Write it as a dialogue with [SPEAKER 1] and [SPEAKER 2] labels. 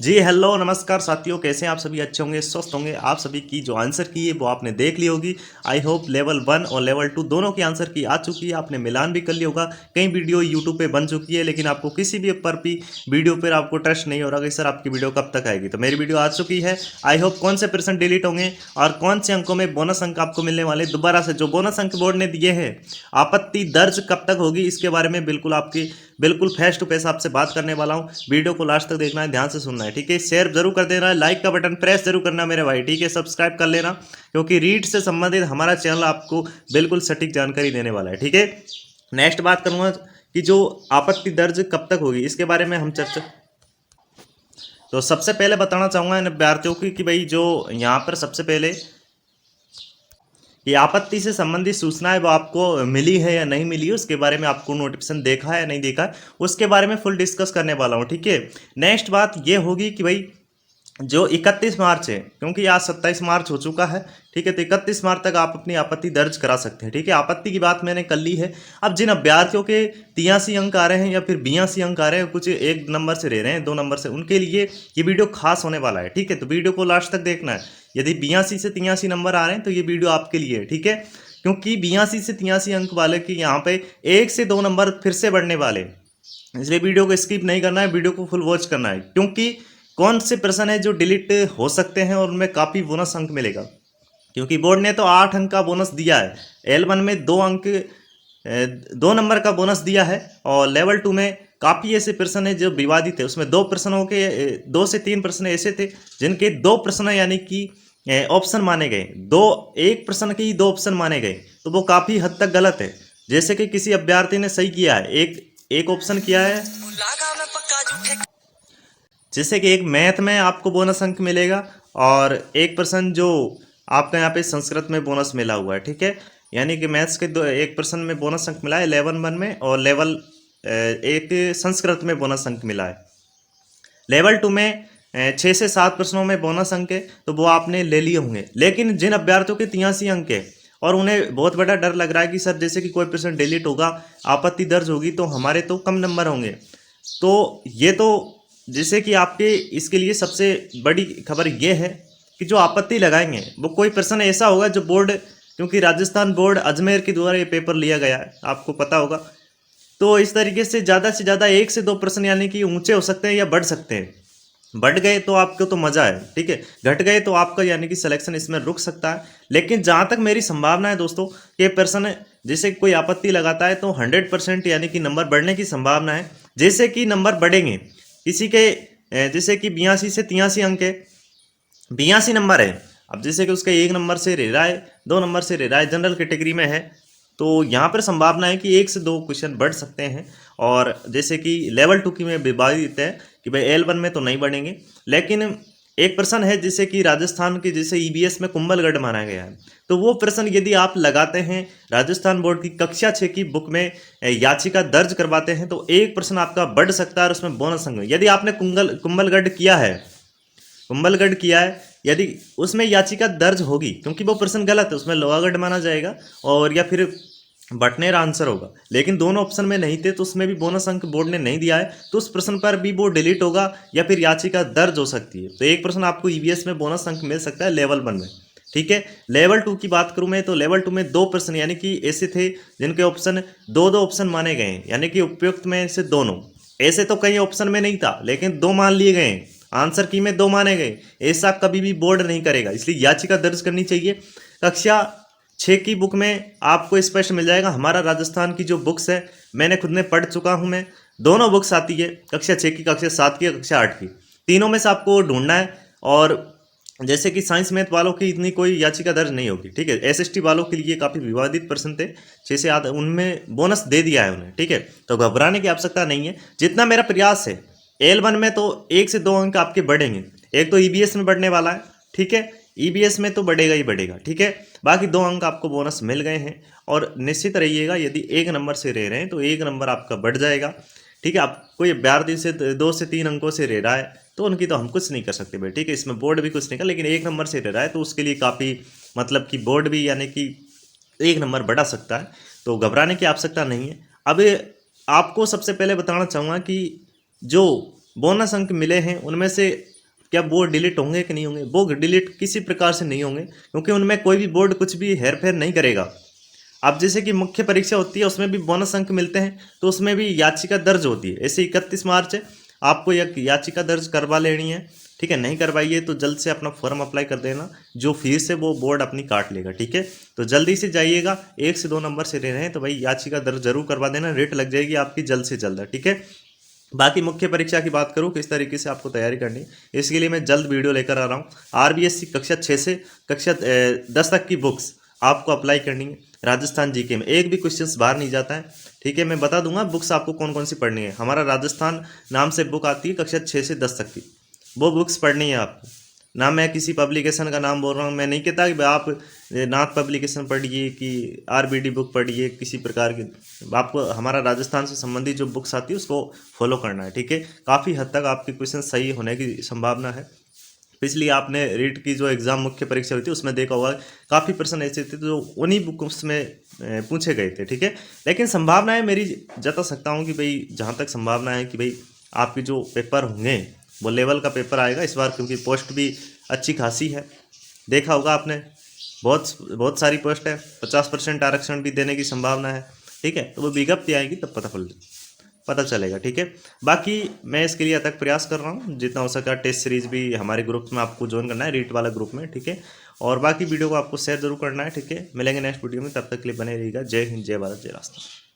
[SPEAKER 1] जी hello नमस्कार साथियों, कैसे हैं आप सभी? अच्छे होंगे, स्वस्थ होंगे। आप सभी की जो आंसर की है वो आपने देख ली होगी। आई होप लेवल 1 और लेवल 2 दोनों की आंसर की आ चुकी है। आपने मिलान भी कर लिया होगा। कई वीडियो यूट्यूब पे बन चुकी है, लेकिन आपको किसी भी पर भी वीडियो पर आपको ट्रस्ट नहीं हो रहा कि सर आपकी वीडियो कब तक आएगी। तो मेरी वीडियो आ चुकी है। आई होप कौन से प्रश्न डिलीट होंगे और कौन से अंकों में बोनस अंक आपको मिलने वाले। दोबारा से जो बोनस अंक बोर्ड ने दिए हैं, आपत्ति दर्ज कब तक होगी, इसके बारे में बिल्कुल फेस टू फेस आपसे बात करने वाला हूं। वीडियो को लास्ट तक देखना है, ध्यान से सुनना है, ठीक है। शेयर जरूर कर देना है, लाइक का बटन प्रेस जरूर करना मेरे भाई, ठीक है। सब्सक्राइब कर लेना, क्योंकि रीड से संबंधित हमारा चैनल आपको बिल्कुल सटीक जानकारी देने वाला है, ठीक है। नेक्स्ट बात करूंगा कि जो आपत्ति दर्ज कब तक होगी, इसके बारे में हम चर्चा। तो सबसे पहले बताना चाहूंगा इन अभ्यर्थियों की कि भाई जो यहाँ पर सबसे पहले ये आपत्ति से संबंधित सूचना है वो आपको मिली है या नहीं मिली है, उसके बारे में आपको नोटिफिकेशन देखा है या नहीं देखा है, उसके बारे में फुल डिस्कस करने वाला हूँ, ठीक है। नेक्स्ट बात ये होगी कि भाई जो 31 मार्च है, क्योंकि आज 27 मार्च हो चुका है, ठीक है, तो 31 मार्च तक आप अपनी आपत्ति दर्ज करा सकते हैं, ठीक है। आपत्ति की बात मैंने कर ली है। अब जिन अभ्यर्थियों के 83 अंक आ रहे हैं या फिर 82 अंक आ रहे हैं, कुछ एक नंबर से रह रहे हैं, 2 नंबर से, उनके लिए ये वीडियो खास होने वाला है, ठीक है। तो वीडियो को लास्ट तक देखना है। यदि 82 से 83 नंबर आ रहे हैं तो ये वीडियो आपके लिए है, ठीक है। क्योंकि 82 से 83 अंक वाले की यहाँ पे 1 से 2 नंबर फिर से बढ़ने वाले, इसलिए वीडियो को स्किप नहीं करना है, वीडियो को फुल वॉच करना है। क्योंकि कौन से प्रश्न है जो डिलीट हो सकते हैं और उनमें काफ़ी बोनस अंक मिलेगा, क्योंकि बोर्ड ने तो 8 अंक का बोनस दिया है। L1 में 2 अंक 2 नंबर का बोनस दिया है, और लेवल 2 में काफ़ी ऐसे प्रश्न है जो विवादित है। उसमें 2 प्रश्नों के 2 से 3 प्रश्न ऐसे थे जिनके 2 प्रश्न यानी कि ऑप्शन माने गए, एक प्रश्न के ही 2 ऑप्शन माने गए, तो वो काफ़ी हद तक गलत है। जैसे कि किसी अभ्यर्थी ने सही किया है, एक ऑप्शन किया है, जैसे कि एक मैथ में आपको बोनस अंक मिलेगा, और एक पर्सन जो आपका यहाँ पे संस्कृत में बोनस मिला हुआ है, ठीक है। यानी कि मैथ्स के एक पर्सन में बोनस अंक मिला है लेवल 1 में, और लेवल एक संस्कृत में बोनस अंक मिला है। लेवल 2 में 6 से 7 प्रश्नों में बोनस अंक है, तो वो आपने ले लिए होंगे। लेकिन जिन अभ्यर्थियों के 83 अंक है और उन्हें बहुत बड़ा डर लग रहा है कि सर जैसे कि कोई प्रश्न डिलीट होगा, आपत्ति दर्ज होगी, तो हमारे तो कम नंबर होंगे, तो ये तो जैसे कि आपके इसके लिए सबसे बड़ी खबर ये है कि जो आपत्ति लगाएंगे वो कोई प्रश्न ऐसा होगा जो बोर्ड, क्योंकि राजस्थान बोर्ड अजमेर के द्वारा ये पेपर लिया गया है, आपको पता होगा। तो इस तरीके से ज़्यादा 1 से 2 प्रश्न यानी कि ऊंचे हो सकते हैं या बढ़ सकते हैं। बढ़ गए तो आपको तो मजा है, ठीक है। घट गए तो आपका यानी कि सिलेक्शन इसमें रुक सकता है। लेकिन जहां तक मेरी संभावना है दोस्तों, कि पर्सन जैसे कोई आपत्ति लगाता है तो 100% यानी कि नंबर बढ़ने की संभावना है। जैसे कि नंबर बढ़ेंगे किसी के जैसे कि 82 से 83 अंक है, 82 नंबर है। अब जैसे कि उसका 1 नंबर से रह रहा है, 2 नंबर से रह रहा है, जनरल कैटेगरी में है, तो यहाँ पर संभावना है कि 1 से 2 क्वेश्चन बढ़ सकते हैं। और जैसे कि लेवल 2 की में विवादित है कि भाई L1 में तो नहीं बढ़ेंगे। लेकिन एक प्रश्न है जैसे कि राजस्थान के जैसे EBS में कुंभलगढ़ माना गया है, तो वो प्रश्न यदि आप लगाते हैं राजस्थान बोर्ड की कक्षा 6 की बुक में याचिका दर्ज करवाते हैं, तो एक प्रश्न आपका बढ़ सकता है और उसमें बोनस अंक। यदि आपने कुंभलगढ़ किया है, कुंभलगढ़ किया है, यदि उसमें याचिका दर्ज होगी, क्योंकि वो प्रश्न गलत है, उसमें लोहागढ़ माना जाएगा और या फिर बटनेर आंसर होगा, लेकिन दोनों ऑप्शन में नहीं थे, तो उसमें भी बोनस अंक बोर्ड ने नहीं दिया है, तो उस प्रश्न पर भी वो डिलीट होगा या फिर याचिका दर्ज हो सकती है। तो एक प्रश्न आपको EVS में बोनस अंक मिल सकता है लेवल 1 में, ठीक है। लेवल 2 की बात करूं मैं, तो लेवल 2 में 2 प्रश्न यानी कि ऐसे थे जिनके ऑप्शन दो ऑप्शन माने गए हैं, यानी कि उपयुक्त में से दोनों। ऐसे तो कई ऑप्शन में नहीं था, लेकिन 2 मान लिए गए, आंसर की में 2 माने गए। ऐसा कभी भी बोर्ड नहीं करेगा, इसलिए याचिका दर्ज करनी चाहिए। कक्षा 6 की बुक में आपको स्पष्ट मिल जाएगा। हमारा राजस्थान की जो बुक्स है, मैंने खुद में पढ़ चुका हूँ, मैं दोनों बुक्स आती है, कक्षा 6 की, कक्षा 7 की, कक्षा 8 की, तीनों में से आपको ढूंढना है। और जैसे कि साइंस मैथ वालों की इतनी कोई याचिका दर्ज नहीं होगी, ठीक है। SST वालों के लिए काफ़ी विवादित प्रश्न थे, 6 से 8, उनमें बोनस दे दिया है उन्हें, ठीक है। तो घबराने की आवश्यकता नहीं है। जितना मेरा प्रयास है, L1 में तो 1 से 2 अंक आपके बढ़ेंगे। एक तो EBS में बढ़ने वाला है, ठीक है, EBS में तो बढ़ेगा ही बढ़ेगा, ठीक है। बाकी 2 अंक आपको बोनस मिल गए हैं, और निश्चित रहिएगा यदि 1 नंबर से रह रहे हैं तो 1 नंबर आपका बढ़ जाएगा, ठीक है। आप कोई अभ्यर्थी से 2 से 3 अंकों से रह रहा है तो उनकी तो हम कुछ नहीं कर सकते भाई, ठीक है। इसमें बोर्ड भी कुछ नहीं कर, लेकिन 1 नंबर से रह रहा है तो उसके लिए काफ़ी मतलब कि बोर्ड भी यानी कि 1 नंबर बढ़ा सकता है, तो घबराने की आवश्यकता नहीं है। अब आपको सबसे पहले बताना चाहूँगा कि जो बोनस अंक मिले हैं उनमें से क्या वो डिलीट होंगे कि नहीं होंगे? वो डिलीट किसी प्रकार से नहीं होंगे, क्योंकि उनमें कोई भी बोर्ड कुछ भी हेर फेर नहीं करेगा। अब जैसे कि मुख्य परीक्षा होती है उसमें भी बोनस अंक मिलते हैं, तो उसमें भी याचिका दर्ज होती है। ऐसे 31 मार्च है, आपको एक याचिका दर्ज करवा लेनी है, ठीक है। नहीं करवाइए तो जल्द से अपना फॉर्म अप्लाई कर देना, जो फीस है वो बोर्ड अपनी काट लेगा, ठीक है। तो जल्दी से जाइएगा, 1 से 2 नंबर से ले रहे हैं तो भाई याचिका दर्ज जरूर करवा देना, रेट लग जाएगी आपकी जल्द से जल्द, ठीक है। बाकी मुख्य परीक्षा की बात करूँ किस तरीके से आपको तैयारी करनी है, इसके लिए मैं जल्द वीडियो लेकर आ रहा हूँ। आरबीएससी कक्षा 6 से कक्षा 10 तक की बुक्स आपको अप्लाई करनी है। राजस्थान जीके में एक भी क्वेश्चंस बाहर नहीं जाता है, ठीक है। मैं बता दूंगा बुक्स आपको कौन कौन सी पढ़नी है। हमारा राजस्थान नाम से बुक आती है कक्षा 6 से 10 तक की, वो बुक्स पढ़नी है आपको। ना मैं किसी पब्लिकेशन का नाम बोल रहा हूँ, मैं नहीं कहता कि आप नाथ पब्लिकेशन पढ़िए कि आरबीडी बुक पढ़िए, किसी प्रकार की। आपको हमारा राजस्थान से संबंधित जो बुक्स आती है उसको फॉलो करना है, ठीक है। काफ़ी हद तक आपके क्वेश्चन सही होने की संभावना है। पिछली आपने रीट की जो एग्ज़ाम मुख्य परीक्षा हुई थी उसमें देखा होगा काफ़ी प्रश्न ऐसे थे जो उन्हीं बुक्स में पूछे गए थे, ठीक है। लेकिन संभावनाएं मेरी जता सकता हूँ कि भाई जहाँ तक संभावना है कि भाई आपके जो पेपर होंगे वो लेवल का पेपर आएगा इस बार, क्योंकि पोस्ट भी अच्छी खासी है। देखा होगा आपने, बहुत बहुत सारी पोस्ट है, 50% आरक्षण भी देने की संभावना है, ठीक है। तो वो विज्ञप्ति आएगी तब पता चलेगा, ठीक है। बाकी मैं इसके लिए अथक प्रयास कर रहा हूँ, जितना हो सका टेस्ट सीरीज भी हमारे ग्रुप में आपको ज्वाइन करना है, रीट वाला ग्रुप में, ठीक है। और बाकी वीडियो को आपको शेयर जरूर करना है, ठीक है। मिलेंगे नेक्स्ट वीडियो में, तब तक के लिए बने रहिएगा। जय हिंद, जय भारत, जय राष्ट्र।